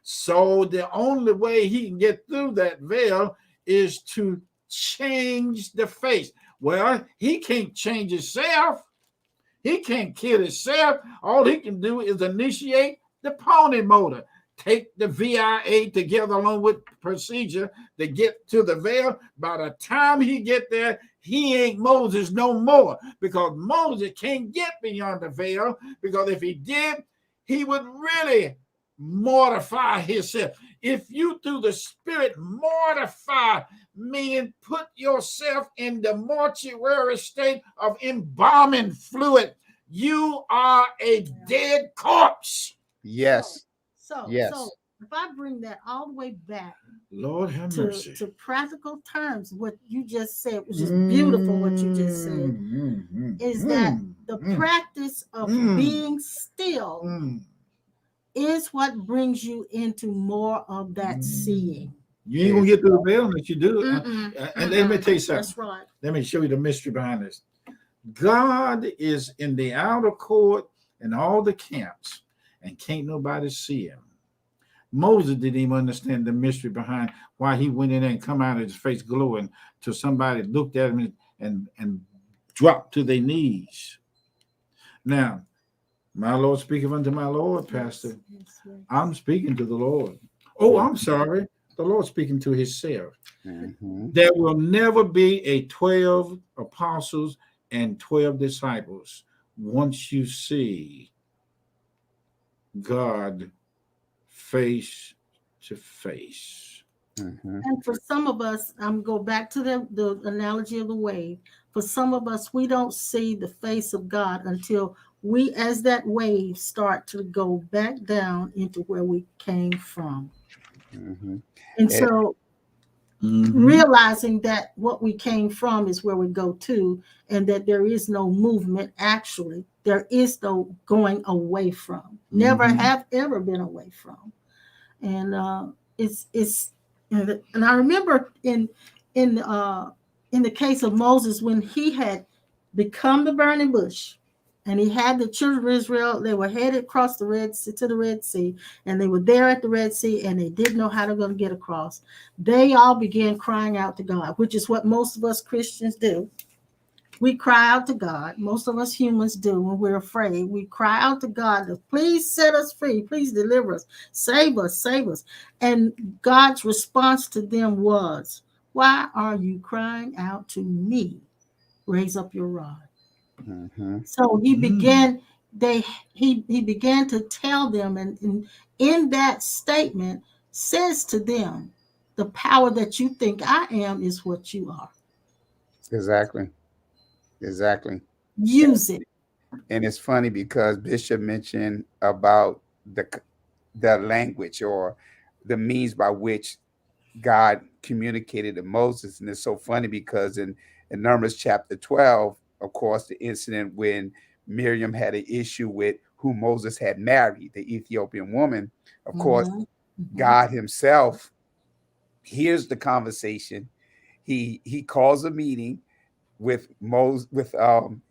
So the only way he can get through that veil is to change the face. Well, he can't change himself. He can't kill himself. All he can do is initiate the pony motor. Take the VIA together along with procedure to get to the veil. By the time he get there, he ain't Moses no more, because Moses can't get beyond the veil, because if he did, he would really mortify himself. If you through the Spirit mortify, meaning put yourself in the mortuary state of embalming fluid, you are a dead corpse. Yes. So Yes. So if I bring that all the way back, Lord have mercy, to practical terms, what you just said, which is beautiful, what you just said, is that the practice of being still is what brings you into more of that seeing. You ain't gonna get through the veil unless you do it. And let me tell you something. That's right. Let me show you the mystery behind this. God is in the outer court and all the camps, and can't nobody see him. Moses didn't even understand the mystery behind why he went in there and come out of his face glowing till somebody looked at him and dropped to their knees. Now, my Lord speaketh unto my Lord, Pastor. Yes. I'm speaking to the Lord. Oh, I'm sorry. The Lord speaking to himself. There will never be a 12 apostles and 12 disciples once you see God face to face. And for some of us, I'm go back to the analogy of the wave. For some of us, we don't see the face of God until we, as that wave, start to go back down into where we came from. And so realizing that what we came from is where we go to, and that there is no movement, actually, there is no going away from. Never have ever been away from. And and I remember in the case of Moses, when he had become the burning bush, and he had the children of Israel, they were headed across the Red Sea to the Red Sea, and they were there at the Red Sea, and they didn't know how they're going to get across. They all began crying out to God, which is what most of us Christians do. We cry out to God. Most of us humans do when we're afraid. We cry out to God to please set us free. Please deliver us. Save us. Save us. And God's response to them was, why are you crying out to me? Raise up your rod. So he began he began to tell them, and in that statement says to them, the power that you think I am is what you are. Exactly. Exactly. Use it. And it's funny because Bishop mentioned about the language or the means by which God communicated to Moses. And it's so funny because in Numbers chapter 12, of course, the incident when Miriam had an issue with who Moses had married, the Ethiopian woman, of course, God himself hears the conversation. He calls a meeting with Miriam,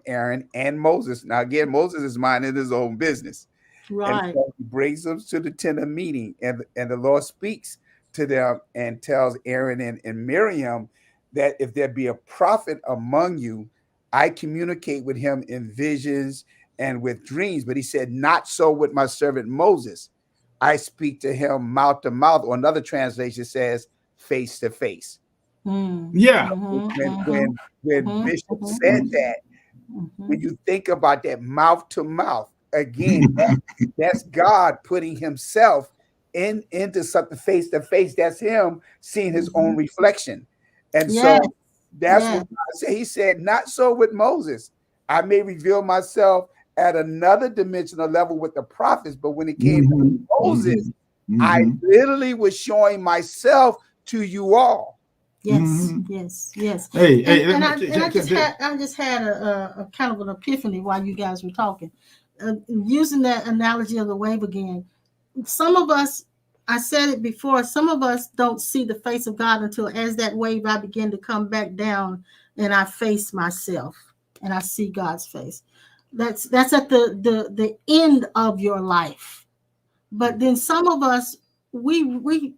Aaron, and Moses. Now again, Moses is minding his own business. And Right. so he brings them to the tent of meeting, and the Lord speaks to them and tells Aaron and Miriam that if there be a prophet among you, I communicate with him in visions and with dreams. But he said, not so with my servant Moses. I speak to him mouth to mouth, or another translation says face to face. Yeah. When Bishop said that, when you think about that mouth to mouth, again, that's God putting himself into something face to face. That's him seeing his own reflection. And so that's what God said. He said, not so with Moses. I may reveal myself at another dimensional level with the prophets, but when it came to Moses, I literally was showing myself to you all. Yes, yes. Hey, I just had a kind of an epiphany while you guys were talking. Using that analogy of the wave again, some of us, I said it before, some of us don't see the face of God until as that wave I begin to come back down and I face myself and I see God's face. That's at the end of your life. But then some of us, we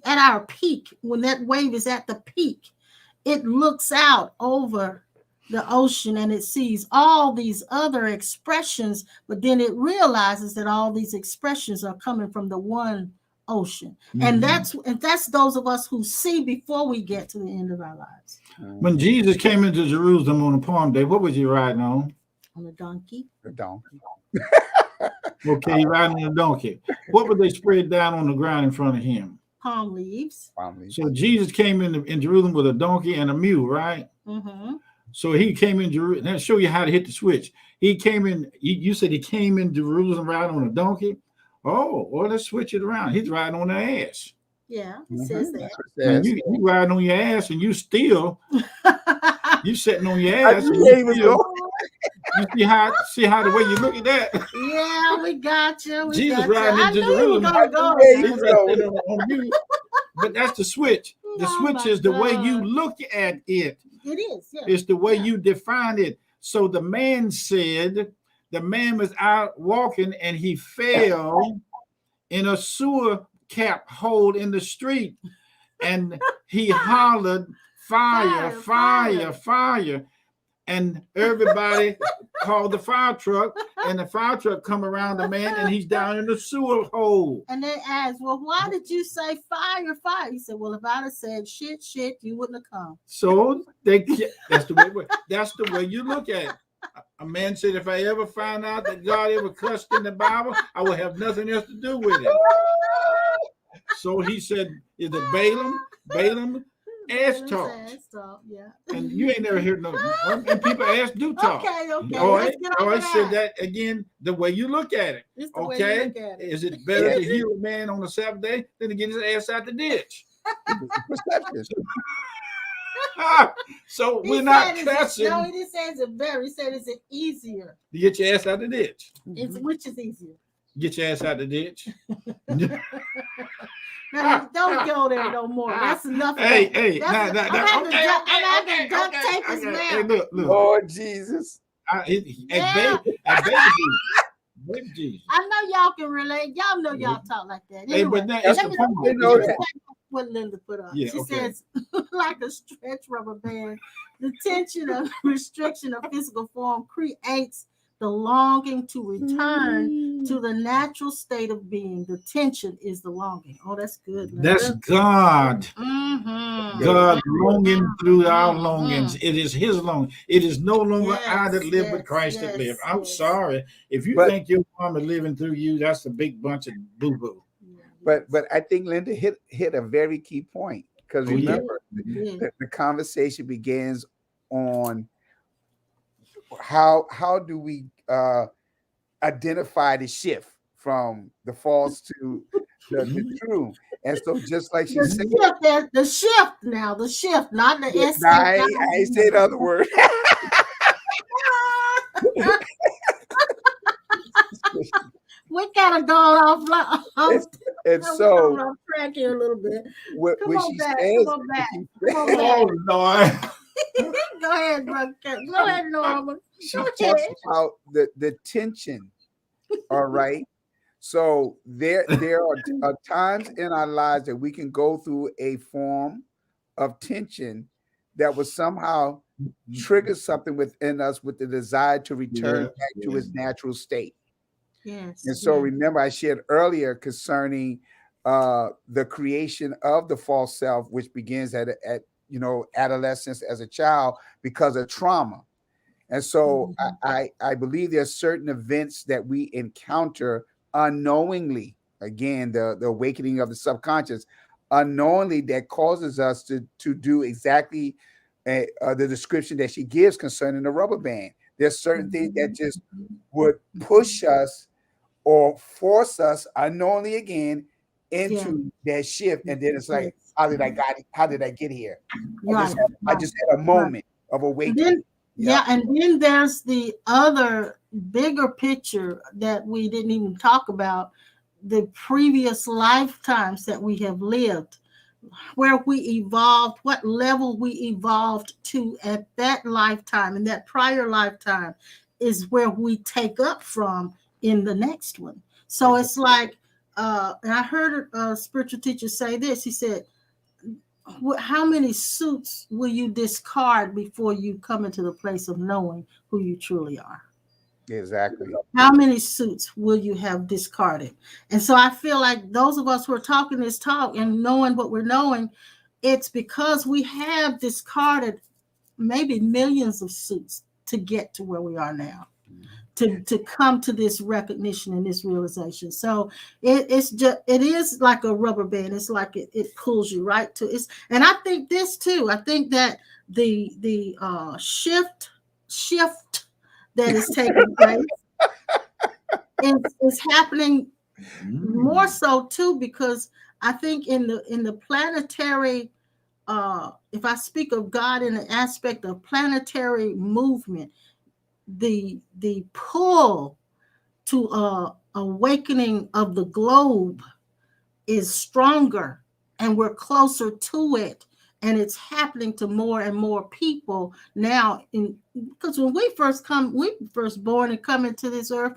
at our peak, when that wave is at the peak, it looks out over the ocean and it sees all these other expressions, but then it realizes that all these expressions are coming from the one ocean. And that's those of us who see before we get to the end of our lives. When Jesus came into Jerusalem on a Palm Day, what was he riding on? On a donkey. The donkey. Okay, riding on a donkey. What would they spread down on the ground in front of him? Palm leaves. So Jesus came in Jerusalem with a donkey and a mule, right? So he came in Jerusalem. Let's show you how to hit the switch. He came in. You said he came in Jerusalem riding on a donkey. Oh, well, let's switch it around. He's riding on an ass. Yeah, it says that. And you riding on your ass, and you still you sitting on your ass. You see how the way you look at that. Yeah, we got you. Jesus riding into Jerusalem. On you. But that's the switch. The switch is the way you look at it. It is. Yeah. It's the way you define it. So the man said, the man was out walking and he fell in a sewer cap hole in the street, and he hollered, fire, fire, fire. And everybody called the fire truck, and the fire truck come around the man, and he's down in the sewer hole. And they asked, well, why did you say fire, fire? He said, well, if I'd have said shit, you wouldn't have come. So that's the way you look at it. A man said, if I ever find out that God ever cussed in the Bible, I will have nothing else to do with it. So he said, is it Balaam? Ass talk. Yeah. And you ain't never heard no. And people ass do talk. Okay. I said that again. The way you look at it. Okay. Is it better to heal a man on the Sabbath day than to get his ass out the ditch? So we're not cussing. No, he didn't say it's better. He said it's easier to get your ass out the ditch. Which is easier? Get your ass out the ditch. Now, don't go there no more. That's enough. Hey, I'm having duct tape his mouth. Hey, look. Lord Jesus. Baby Jesus. I know y'all can relate. Y'all know y'all talk like that. Anyway, hey, but that's the point. What Linda put up. Yeah, she says, like a stretch rubber band, the tension of restriction of physical form creates the longing to return to the natural state of being. The tension is the longing. Oh, that's good. That's God. Mm-hmm. God longing through our Mhm. longings. It is his longing. It is no longer I Yes, that live, but yes, Christ that live. yes, I'm yes. sorry. If you But think your mom is living through you, that's a big bunch of boo-boo. but I think Linda hit a very key point, because Oh, yeah. remember, Yeah. the conversation begins on how do we identify the shift from the false to the true. And so just like she said, The shift now, the shift, not the I ain't say the other word. We kind of gone off And so off track here a little bit. what Come on she back. says, Come on back. she, Come on back. Oh, Lord. Go ahead, brother. Go ahead, Norma. she Go talks ahead. about the tension. All right. So there are times in our lives that we can go through a form of tension that will somehow trigger something within us with the desire to return Yeah, back to its natural state. Yes. And so yes. remember, I shared earlier concerning the creation of the false self, which begins at adolescence as a child because of trauma. And so I believe there's certain events that we encounter unknowingly. Again, the awakening of the subconscious, unknowingly, that causes us to do exactly the description that she gives concerning the rubber band. There's certain things that just would push us or force us unknowingly again into that shift. And then it's like, how did I get here? I just had a moment of awakening. And then there's the other bigger picture that we didn't even talk about, the previous lifetimes that we have lived, where we evolved, what level we evolved to at that lifetime, and that prior lifetime is where we take up from in the next one. So it's like, and I heard a spiritual teacher say this. He said, how many suits will you discard before you come into the place of knowing who you truly are? Exactly. How many suits will you have discarded? And so I feel like those of us who are talking this talk and knowing what we're knowing, it's because we have discarded maybe millions of suits to get to where we are now, to come to this recognition and this realization. So it is like a rubber band. It's like it pulls you right to it. And I think this too. I think that the shift that is taking place is happening more so too, because I think in the planetary, if I speak of God in the aspect of planetary movement, the pull to awakening of the globe is stronger, and we're closer to it, and it's happening to more and more people now. Because when we first born and come into this earth,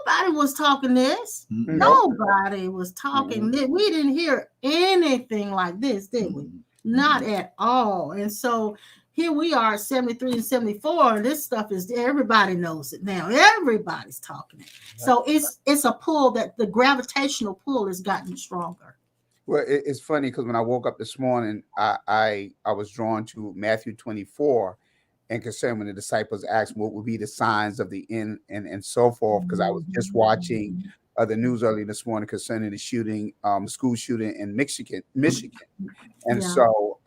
nobody was talking this. Nobody was talking this. We didn't hear anything like this, did we? Not at all. And so here we are, 73 and 74, and this stuff is, everybody knows it now. Everybody's talking it. So it's a pull, that the gravitational pull has gotten stronger. Well, it's funny because when I woke up this morning, I was drawn to Matthew 24, and concerned when the disciples asked what would be the signs of the end and so forth, because I was just watching the news early this morning concerning the shooting, school shooting in Michigan. And so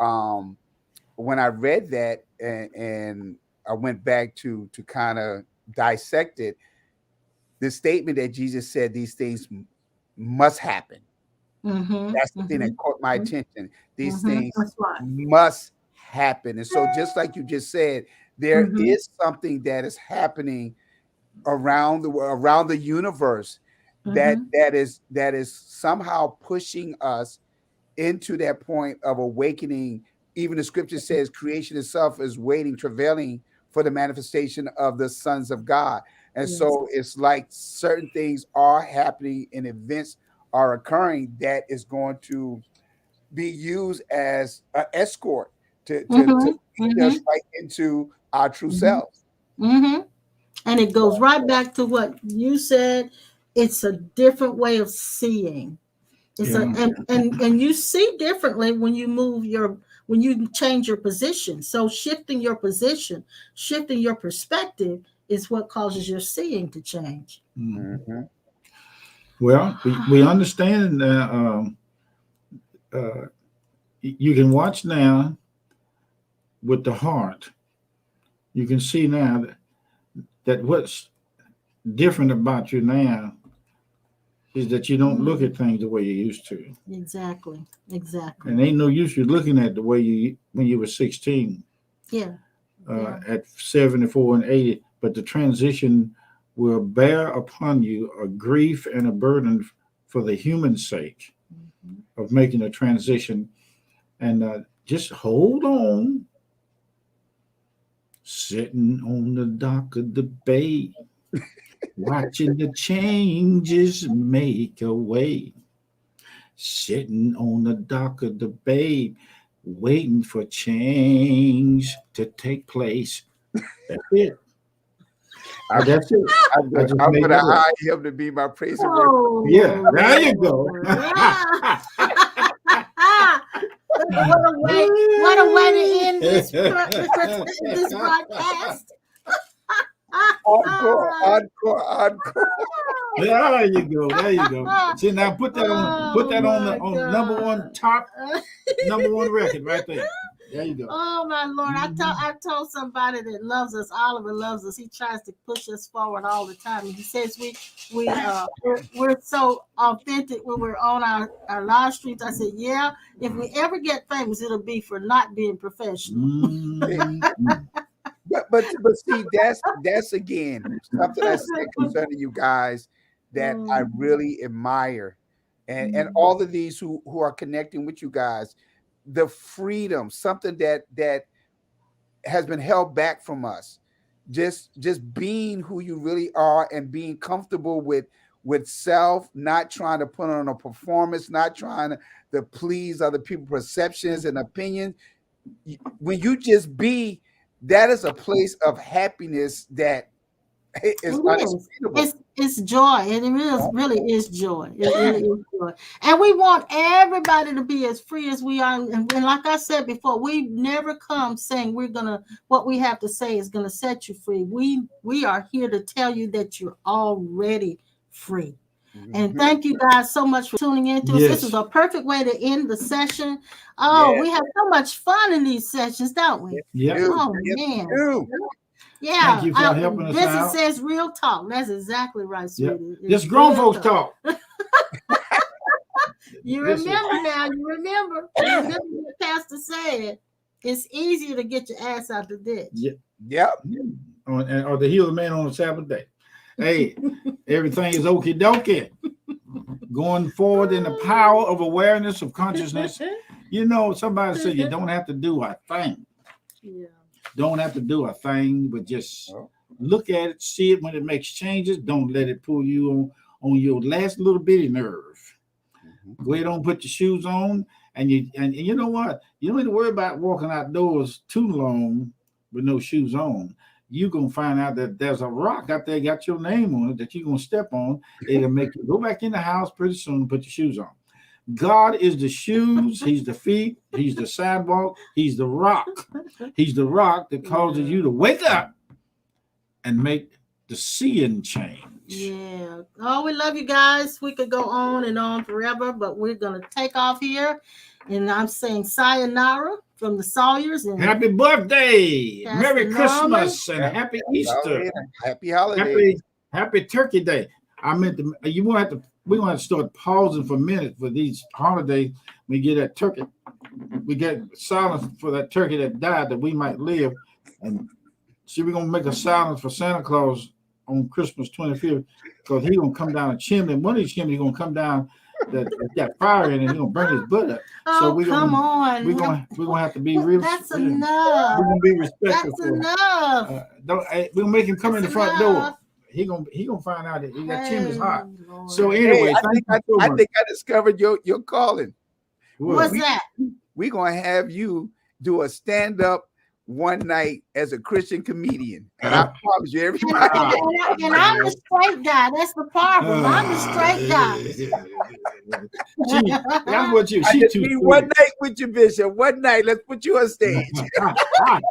when I read that and I went back to kind of dissect it, the statement that Jesus said these things must happen. That's the thing that caught my attention. These things must happen. And so just like you just said, there is something that is happening around the universe that is somehow pushing us into that point of awakening. Even the scripture says creation itself is waiting, travailing for the manifestation of the sons of God. And so it's like certain things are happening and events are occurring that is going to be used as an escort to lead us right into our true selves. And it goes right back to what you said. It's a different way of seeing. It's and you see differently when you when you change your position. So shifting your position, shifting your perspective is what causes your seeing to change. Mm-hmm. Well, we understand you can watch now with the heart. You can see now that what's different about you now is that you don't look at things the way you used to. Exactly. And ain't no use you looking at the way you when you were 16. Yeah. At 74 and 80. But the transition will bear upon you a grief and a burden for the human sake of making a transition. And just hold on. Sitting on the dock of the bay, watching the changes make a way. Sitting on the dock of the bay, waiting for change to take place. That's it. That's it. I'm going to hire him to be my praise and worship. Yeah, there you go. What a way to end this broadcast. Encore. There you go. See, now put that on the number one record right there. There you go. Oh my Lord! I told somebody that loves us. Oliver loves us. He tries to push us forward all the time. He says we're so authentic when we're on our live streams. I said, yeah. If we ever get famous, it'll be for not being professional. But see, that's again something I said concerning you guys that I really admire, and all of these who are connecting with you guys. The freedom, something that has been held back from us, just being who you really are and being comfortable with self, not trying to put on a performance, not trying to please other people's perceptions and opinions. When you just be, that is a place of happiness that is unexplainable. It's joy, and it really is joy. It really is joy. And we want everybody to be as free as we are. And like I said before, we never come saying what we have to say is gonna set you free. We are here to tell you that you're already free. And thank you guys so much for tuning in to us. This is a perfect way to end the session. We have so much fun in these sessions, don't we? Yeah. Oh man. Yeah, thank you for helping us out. This says real talk. That's exactly right, sweetie. Yep. Just grown folks talk. You remember now. You remember what Pastor said. It's easier to get your ass out the ditch. Yep. Or to heal a man on a Sabbath day. Hey, everything is okie dokie. Going forward in the power of awareness of consciousness. You know, somebody said you don't have to do a thing. Yeah. Don't have to do a thing, but just look at it, see it when it makes changes. Don't let it pull you on your last little bitty nerve. Go ahead and put your shoes on, and you know what? You don't need to worry about walking outdoors too long with no shoes on. You're gonna find out that there's a rock out there got your name on it that you're gonna step on. It'll make you go back in the house pretty soon and put your shoes on. God is the shoes, he's the feet, he's the sidewalk, he's the rock. He's the rock that causes you to wake up and make the seeing change. Yeah. Oh, we love you guys. We could go on and on forever, but we're going to take off here. And I'm saying sayonara from the Sawyers. And happy birthday. Pastor Merry Christmas and happy Easter. Happy holidays. Happy Turkey Day. I meant we're gonna have to start pausing for a minute for these holidays. We get that turkey. We get silence for that turkey that died that we might live. And see, we're gonna make a silence for Santa Claus on Christmas 25th because he's gonna come down a chimney. One of these chimneys gonna come down that got fire in it. He's gonna burn his butt up. Oh, so come on. We're gonna have to be real. That's enough. We're gonna be respectful. That's enough. We're gonna make him come in the front door. He gonna find out that that chimney's hot. Lord. So anyway, I think I discovered your calling. What's that? We're gonna have you do a stand-up one night as a Christian comedian, and I promise you, everybody. And I'm the straight guy. That's the problem. I'm the straight guy. That's what you. I She just too need sweet. one night with you, Bishop. One night. Let's put you on stage.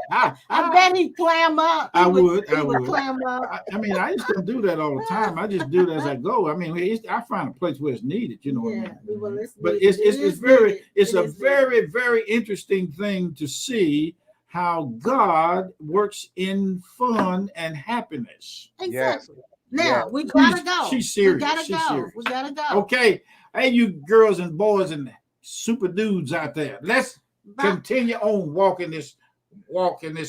I bet he'd clam up. I would. Clam up. I mean, I just don't do that all the time. I just do it as I go. I mean, I find a place where it's needed. You know what I mean? Well, But it's a very, very interesting thing to see how God works in fun and happiness. Exactly. Yes. Now Yeah. we gotta go. She's serious. We gotta She's go. serious. We gotta go. Okay. Hey, you girls and boys and super dudes out there. Let's continue on walking this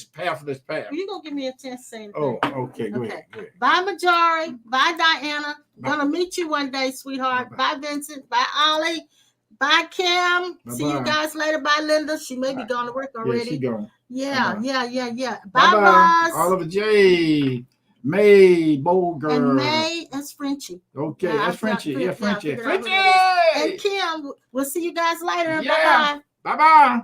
pathless path. You gonna give me a 10-second? Oh, okay, go ahead. Bye, Majori. Bye, Diana. Gonna meet you one day, sweetheart. Bye, Vincent. Bye, Ollie. Bye, Kim. Bye-bye. See you guys later. Bye, Linda. She may be going to work already. Yeah, she gone. Yeah. Bye, Bye, Buzz. Oliver J. May, Bold Girl. And May, that's Frenchie. Okay, Yeah, that's Frenchie. Yeah, Frenchie. And Kim, we'll see you guys later. Yeah. Bye-bye. Bye-bye.